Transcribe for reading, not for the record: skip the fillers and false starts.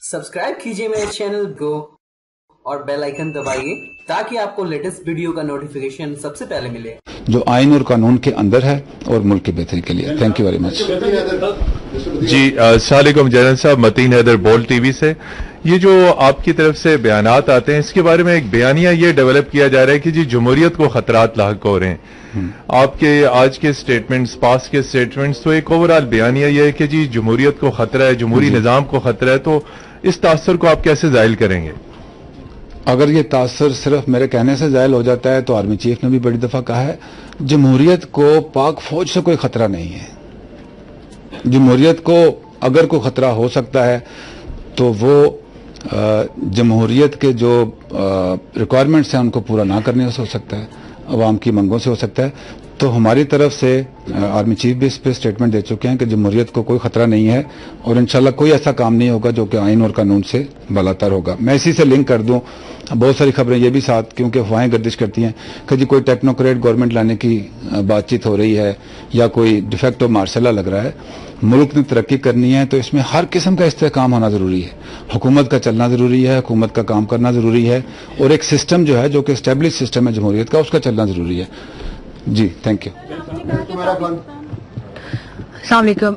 Subscribe कीजिए मेरे channel को और बेल आइकन दबाइए ताकि आपको लेटेस्ट वीडियो का नोटिफिकेशन सबसे पहले मिले, जो आइन और कानून के अंदर है और मुल्क की बेहतरी के लिए। Thank you very much. जी अस्सलाम वालेकुम जनरल साहब, मतीन हैदर बोल्ड टीवी से। ये जो आपकी तरफ से बयानात आते हैं, इसके बारे में एक बयानिया ये डेवलप किया जा रहा है कि जी जमहूरियत को खतरात लाहक हो रहे हैं। आपके आज के स्टेटमेंट्स, पास के स्टेटमेंट्स, तो एक ओवरऑल बयानिया ये है कि जी जमहूरियत को खतरा है, जमहूरी निजाम को खतरा है, तो इस तासर को आप कैसे जाहिल करेंगे? अगर ये तासर सिर्फ मेरे कहने से जाहिल हो जाता है तो आर्मी चीफ ने भी बड़ी दफा कहा है, जमहूरियत को पाक फौज से कोई खतरा नहीं है। जमहूरियत को अगर कोई खतरा हो सकता है तो वो जमहूरियत के जो रिक्वायरमेंट्स हैं उनको पूरा ना करने से हो सकता है, अवाम की मंगों से हो सकता है। तो हमारी तरफ से आर्मी चीफ भी इस पे स्टेटमेंट दे चुके हैं कि जमहूरियत को कोई खतरा नहीं है और इंशाल्लाह कोई ऐसा काम नहीं होगा जो कि आइन और कानून से बालातर होगा। मैं इसी से लिंक कर दूं, बहुत सारी खबरें ये भी साथ, क्योंकि अफवाहें गर्दिश करती हैं कि जी कोई टेक्नोक्रेट गवर्नमेंट लाने की बातचीत हो रही है या कोई डिफेक्ट ऑफ मार्शला लग रहा है। मुल्क ने तरक्की करनी है तो इसमें हर किस्म का इस्तेहकाम होना जरूरी है, हुकूमत का चलना जरूरी है, हुकूमत का काम करना जरूरी है और एक सिस्टम जो है जो कि एस्टेब्लिश सिस्टम है जमहूरियत का, उसका चलना जरूरी है। जी थैंक यू। अस्सलाम वालेकुम।